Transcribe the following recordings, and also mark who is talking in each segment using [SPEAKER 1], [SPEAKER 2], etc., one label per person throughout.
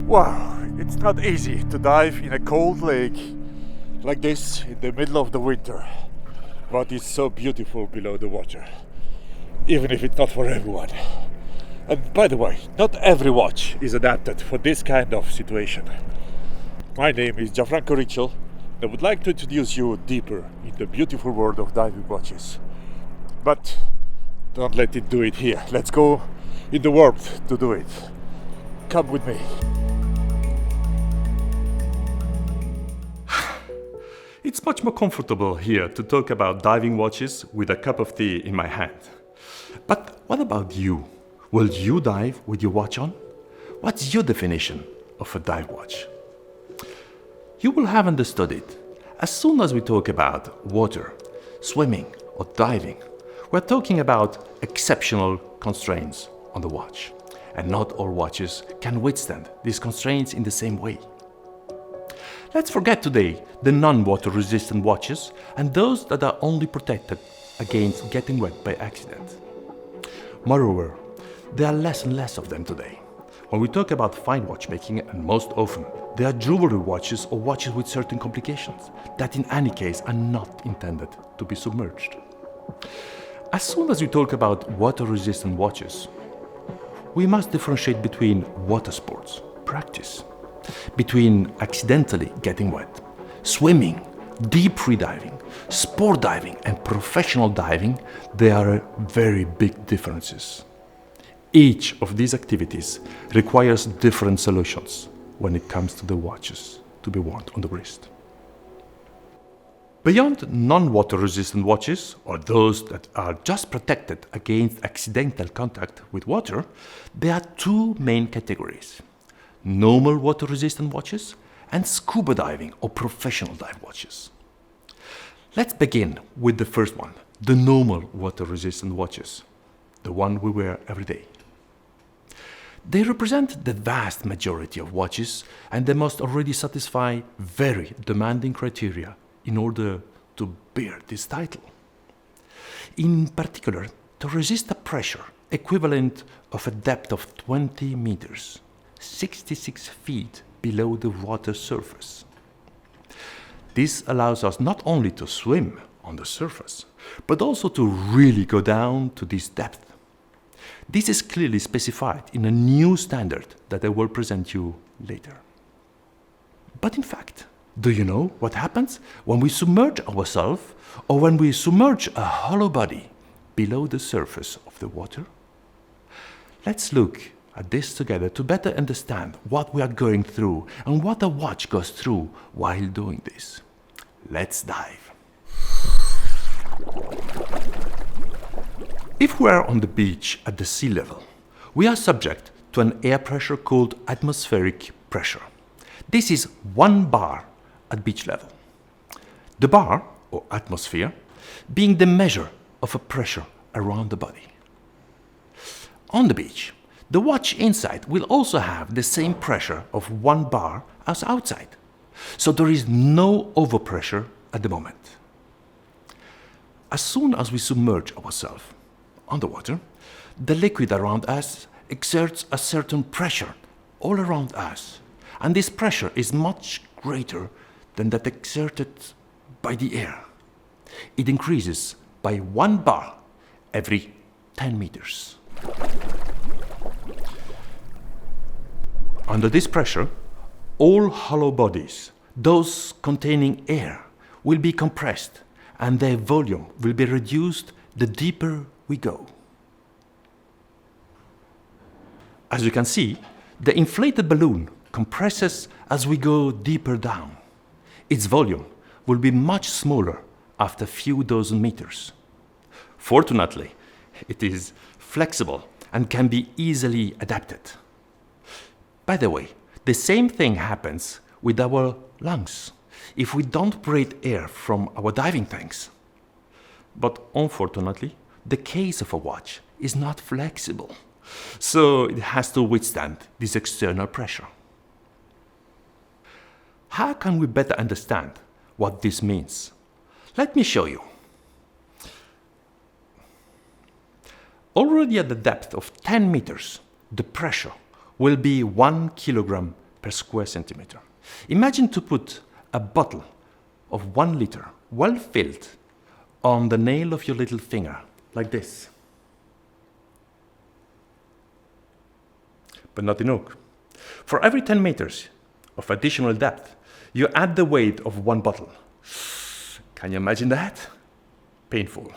[SPEAKER 1] Wow, it's not easy to dive in a cold lake like this in the middle of the winter, but it's so beautiful below the water, even if it's not for everyone. And by the way, not every watch is adapted for this kind of situation. My name is Gianfranco Ritschel. I would like to introduce you deeper in the beautiful world of diving watches. But don't let it do it here. Let's go in the world to do it. Come with me.
[SPEAKER 2] It's much more comfortable here to talk about diving watches with a cup of tea in my hand. But what about you? Will you dive with your watch on? What's your definition of a dive watch? You will have understood it. As soon as we talk about water, swimming or diving, we're talking about exceptional constraints on the watch. And not all watches can withstand these constraints in the same way. Let's forget today the non-water resistant watches and those that are only protected against getting wet by accident. Moreover, there are less and less of them today. When we talk about fine watchmaking, and most often, they are jewelry watches or watches with certain complications that in any case are not intended to be submerged. As soon as we talk about water-resistant watches, we must differentiate between water sports, practice, between accidentally getting wet, swimming, deep free diving, sport diving and professional diving. There are very big differences. Each of these activities requires different solutions when it comes to the watches to be worn on the wrist. Beyond non-water resistant watches, or those that are just protected against accidental contact with water, there are two main categories: normal water resistant watches and scuba diving or professional dive watches. Let's begin with the first one, the normal water resistant watches, the one we wear every day. They represent the vast majority of watches and they must already satisfy very demanding criteria in order to bear this title. In particular, to resist a pressure equivalent of a depth of 20 meters, 66 feet below the water surface. This allows us not only to swim on the surface, but also to really go down to this depth. This is clearly specified in a new standard that I will present you later. But in fact, do you know what happens when we submerge ourselves or when we submerge a hollow body below the surface of the water? Let's look at this together to better understand what we are going through and what a watch goes through while doing this. Let's dive. If we are on the beach at the sea level, we are subject to an air pressure called atmospheric pressure. This is 1 bar at beach level. The bar, or atmosphere, being the measure of a pressure around the body. On the beach, the watch inside will also have the same pressure of 1 bar as outside, so there is no overpressure at the moment. As soon as we submerge ourselves underwater, the liquid around us exerts a certain pressure all around us, and this pressure is much greater than that exerted by the air. It increases by 1 bar every 10 meters. Under this pressure, all hollow bodies, those containing air, will be compressed and their volume will be reduced the deeper we go. As you can see, the inflated balloon compresses as we go deeper down. Its volume will be much smaller after a few dozen meters. Fortunately, it is flexible and can be easily adapted. By the way, the same thing happens with our lungs if we don't breathe air from our diving tanks. But unfortunately, the case of a watch is not flexible, so it has to withstand this external pressure. How can we better understand what this means? Let me show you. Already at the depth of 10 meters, the pressure will be 1 kilogram per square centimeter. Imagine to put a bottle of 1 liter, well filled, on the nail of your little finger, like this. But not enough. For every 10 meters of additional depth, you add the weight of 1 bottle. Can you imagine that? Painful.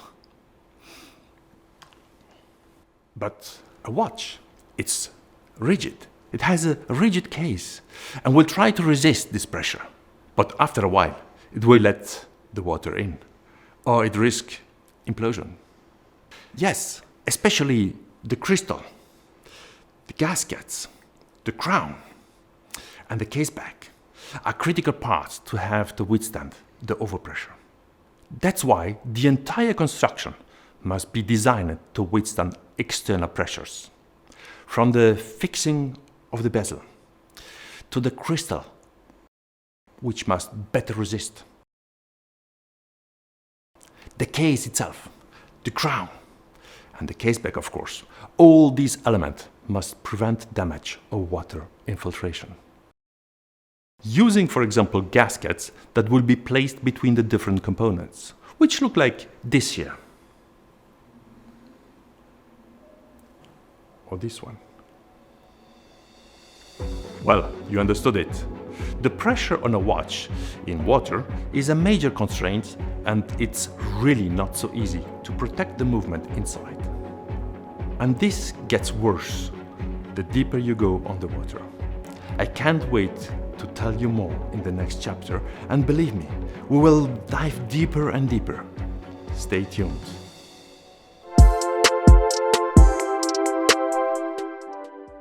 [SPEAKER 2] But a watch, it's rigid. It has a rigid case and will try to resist this pressure. But after a while, it will let the water in, or it risks implosion. Yes, especially the crystal, the gaskets, the crown, and the case back are critical parts to have to withstand the overpressure. That's why the entire construction must be designed to withstand external pressures, from the fixing of the bezel to the crystal, which must better resist, the case itself, the crown, and the case back, of course. All these elements must prevent damage or water infiltration. Using, for example, gaskets that will be placed between the different components, which look like this here, or this one. Well, you understood it. The pressure on a watch in water is a major constraint, and it's really not so easy to protect the movement inside. And this gets worse the deeper you go underwater. I can't wait to tell you more in the next chapter, and believe me, we will dive deeper and deeper. Stay tuned.